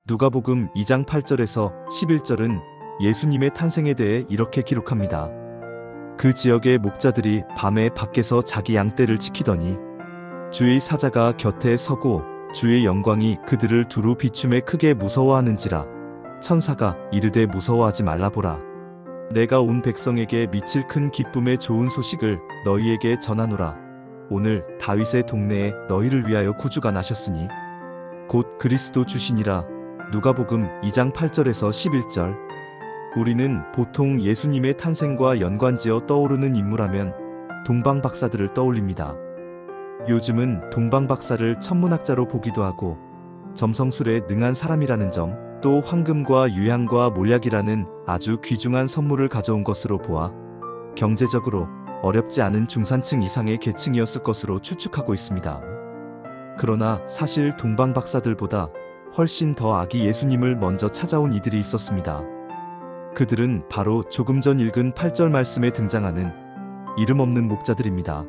누가복음 2장 8절에서 11절은 예수님의 탄생에 대해 이렇게 기록합니다. 그 지역의 목자들이 밤에 밖에서 자기 양떼를 지키더니 주의 사자가 곁에 서고 주의 영광이 그들을 두루 비춤에 크게 무서워하는지라. 천사가 이르되 무서워하지 말라. 보라, 내가 온 백성에게 미칠 큰 기쁨의 좋은 소식을 너희에게 전하노라. 오늘 다윗의 동네에 너희를 위하여 구주가 나셨으니 곧 그리스도 주시니라. 누가복음 2장 8절에서 11절. 우리는 보통 예수님의 탄생과 연관지어 떠오르는 인물하면 동방박사들을 떠올립니다. 요즘은 동방박사를 천문학자로 보기도 하고 점성술에 능한 사람이라는 점, 또 황금과 유향과 몰약이라는 아주 귀중한 선물을 가져온 것으로 보아 경제적으로 어렵지 않은 중산층 이상의 계층이었을 것으로 추측하고 있습니다. 그러나 사실 동방박사들보다 훨씬 더 아기 예수님을 먼저 찾아온 이들이 있었습니다. 그들은 바로 조금 전 읽은 8절 말씀에 등장하는 이름 없는 목자들입니다.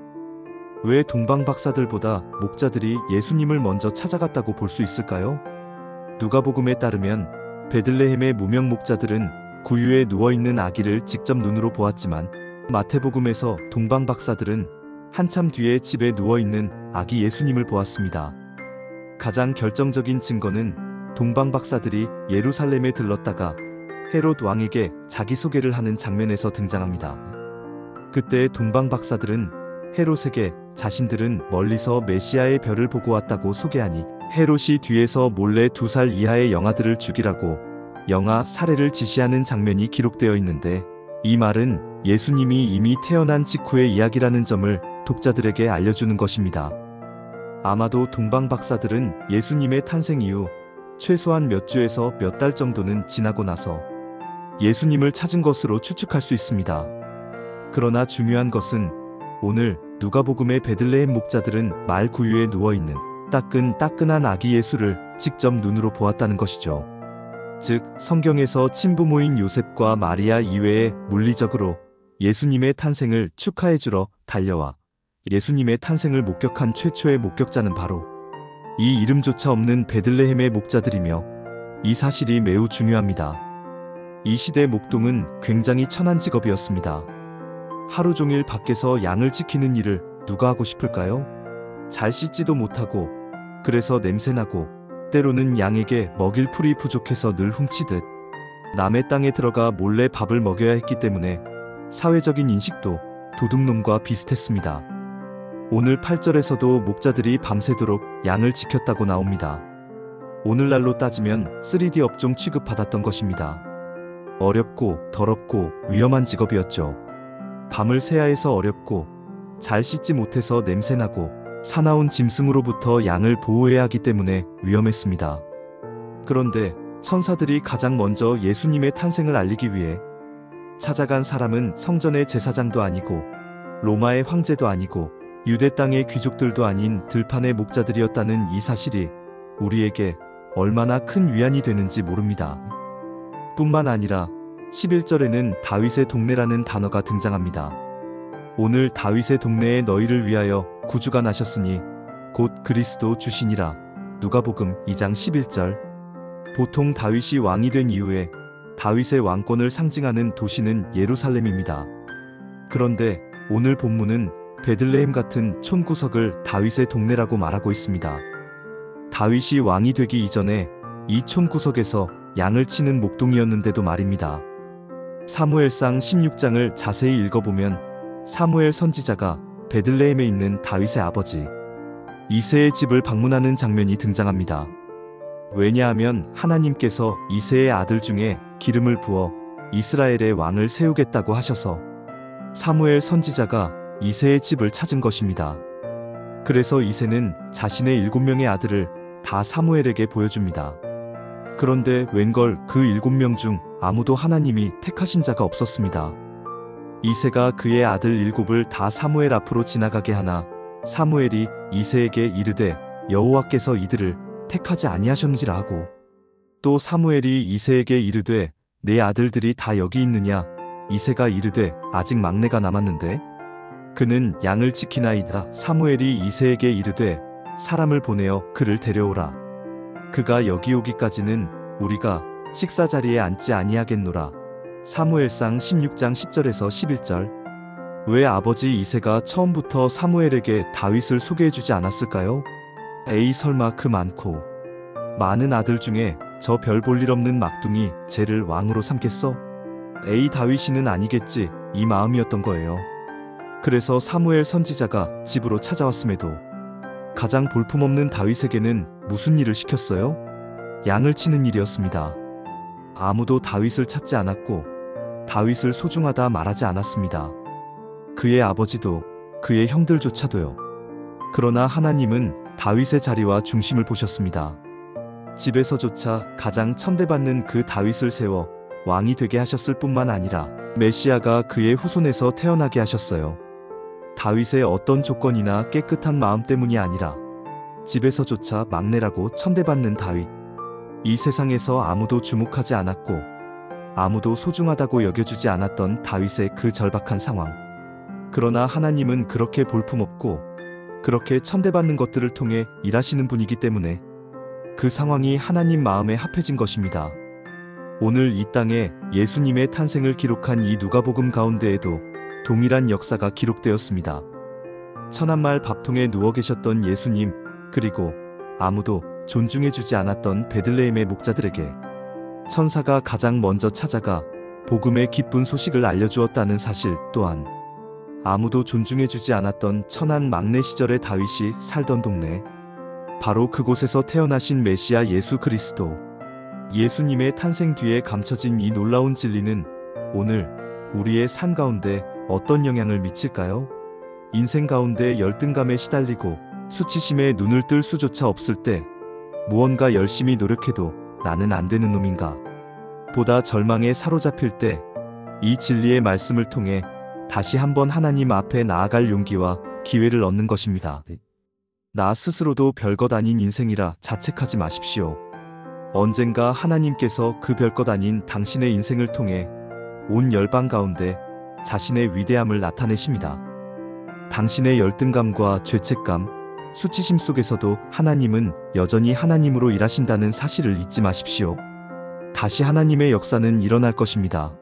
왜 동방박사들보다 목자들이 예수님을 먼저 찾아갔다고 볼 수 있을까요? 누가복음에 따르면 베들레헴의 무명 목자들은 구유에 누워있는 아기를 직접 눈으로 보았지만 마태복음에서 동방박사들은 한참 뒤에 집에 누워있는 아기 예수님을 보았습니다. 가장 결정적인 증거는 동방박사들이 예루살렘에 들렀다가 헤롯 왕에게 자기소개를 하는 장면에서 등장합니다. 그때 동방박사들은 헤롯에게 자신들은 멀리서 메시아의 별을 보고 왔다고 소개하니 헤롯이 뒤에서 몰래 2살 이하의 영아들을 죽이라고 영아 살해를 지시하는 장면이 기록되어 있는데, 이 말은 예수님이 이미 태어난 직후의 이야기라는 점을 독자들에게 알려주는 것입니다. 아마도 동방박사들은 예수님의 탄생 이후 최소한 몇 주에서 몇 달 정도는 지나고 나서 예수님을 찾은 것으로 추측할 수 있습니다. 그러나 중요한 것은 오늘 누가복음의 베들레헴 목자들은 말 구유에 누워있는 따끈따끈한 아기 예수를 직접 눈으로 보았다는 것이죠. 즉, 성경에서 친부모인 요셉과 마리아 이외에 물리적으로 예수님의 탄생을 축하해주러 달려와 예수님의 탄생을 목격한 최초의 목격자는 바로 이 이름조차 없는 베들레헴의 목자들이며, 이 사실이 매우 중요합니다. 이 시대 목동은 굉장히 천한 직업이었습니다. 하루 종일 밖에서 양을 지키는 일을 누가 하고 싶을까요? 잘 씻지도 못하고, 그래서 냄새나고, 때로는 양에게 먹일 풀이 부족해서 늘 훔치듯 남의 땅에 들어가 몰래 밥을 먹여야 했기 때문에 사회적인 인식도 도둑놈과 비슷했습니다. 오늘 8절에서도 목자들이 밤새도록 양을 지켰다고 나옵니다. 오늘날로 따지면 3D 업종 취급받았던 것입니다. 어렵고 더럽고 위험한 직업이었죠. 밤을 새야 해서 어렵고, 잘 씻지 못해서 냄새나고, 사나운 짐승으로부터 양을 보호해야 하기 때문에 위험했습니다. 그런데 천사들이 가장 먼저 예수님의 탄생을 알리기 위해 찾아간 사람은 성전의 제사장도 아니고 로마의 황제도 아니고 유대 땅의 귀족들도 아닌 들판의 목자들이었다는 이 사실이 우리에게 얼마나 큰 위안이 되는지 모릅니다. 뿐만 아니라 11절에는 다윗의 동네라는 단어가 등장합니다. 오늘 다윗의 동네에 너희를 위하여 구주가 나셨으니 곧 그리스도 주시니라. 누가복음 2장 11절. 보통 다윗이 왕이 된 이후에 다윗의 왕권을 상징하는 도시는 예루살렘입니다. 그런데 오늘 본문은 베들레헴 같은 촌구석을 다윗의 동네라고 말하고 있습니다. 다윗이 왕이 되기 이전에 이 촌구석에서 양을 치는 목동이었는데도 말입니다. 사무엘상 16장을 자세히 읽어보면 사무엘 선지자가 베들레헴에 있는 다윗의 아버지 이새의 집을 방문하는 장면이 등장합니다. 왜냐하면 하나님께서 이새의 아들 중에 기름을 부어 이스라엘의 왕을 세우겠다고 하셔서 사무엘 선지자가 이새의 집을 찾은 것입니다. 그래서 이새는 자신의 7명의 아들을 다 사무엘에게 보여줍니다. 그런데 웬걸 그 7명 중 아무도 하나님이 택하신 자가 없었습니다. 이새가 그의 아들 7을 다 사무엘 앞으로 지나가게 하나 사무엘이 이새에게 이르되 여호와께서 이들을 택하지 아니하셨느니라 하고, 또 사무엘이 이새에게 이르되 내 아들들이 다 여기 있느냐? 이새가 이르되 아직 막내가 남았는데 그는 양을 지키나이다. 사무엘이 이새에게 이르되 사람을 보내어 그를 데려오라. 그가 여기 오기까지는 우리가 식사 자리에 앉지 아니하겠노라. 사무엘상 16장 10절에서 11절. 왜 아버지 이새가 처음부터 사무엘에게 다윗을 소개해주지 않았을까요? 에이, 설마 그 많고 많은 아들 중에 저 별 볼 일 없는 막둥이 쟤를 왕으로 삼겠어? 에이, 다윗이는 아니겠지, 이 마음이었던 거예요. 그래서 사무엘 선지자가 집으로 찾아왔음에도 가장 볼품없는 다윗에게는 무슨 일을 시켰어요? 양을 치는 일이었습니다. 아무도 다윗을 찾지 않았고 다윗을 소중하다 말하지 않았습니다. 그의 아버지도 그의 형들조차도요. 그러나 하나님은 다윗의 자리와 중심을 보셨습니다. 집에서조차 가장 천대받는 그 다윗을 세워 왕이 되게 하셨을 뿐만 아니라 메시아가 그의 후손에서 태어나게 하셨어요. 다윗의 어떤 조건이나 깨끗한 마음 때문이 아니라 집에서조차 막내라고 천대받는 다윗. 이 세상에서 아무도 주목하지 않았고 아무도 소중하다고 여겨주지 않았던 다윗의 그 절박한 상황. 그러나 하나님은 그렇게 볼품없고 그렇게 천대받는 것들을 통해 일하시는 분이기 때문에 그 상황이 하나님 마음에 합해진 것입니다. 오늘 이 땅에 예수님의 탄생을 기록한 이 누가복음 가운데에도 동일한 역사가 기록되었습니다. 천한말 밥통에 누워 계셨던 예수님, 그리고 아무도 존중해주지 않았던 베들레헴의 목자들에게 천사가 가장 먼저 찾아가 복음의 기쁜 소식을 알려주었다는 사실 또한 아무도 존중해주지 않았던 천한 막내 시절의 다윗이 살던 동네, 바로 그곳에서 태어나신 메시아 예수 그리스도. 예수님의 탄생 뒤에 감춰진 이 놀라운 진리는 오늘 우리의 삶 가운데 어떤 영향을 미칠까요? 인생 가운데 열등감에 시달리고 수치심에 눈을 뜰 수조차 없을 때 무언가 열심히 노력해도 나는 안 되는 놈인가 보다 절망에 사로잡힐 때 이 진리의 말씀을 통해 다시 한번 하나님 앞에 나아갈 용기와 기회를 얻는 것입니다. 나 스스로도 별것 아닌 인생이라 자책하지 마십시오. 언젠가 하나님께서 그 별것 아닌 당신의 인생을 통해 온 열방 가운데 자신의 위대함을 나타내십니다. 당신의 열등감과 죄책감, 수치심 속에서도 하나님은 여전히 하나님으로 일하신다는 사실을 잊지 마십시오. 다시 하나님의 역사는 일어날 것입니다.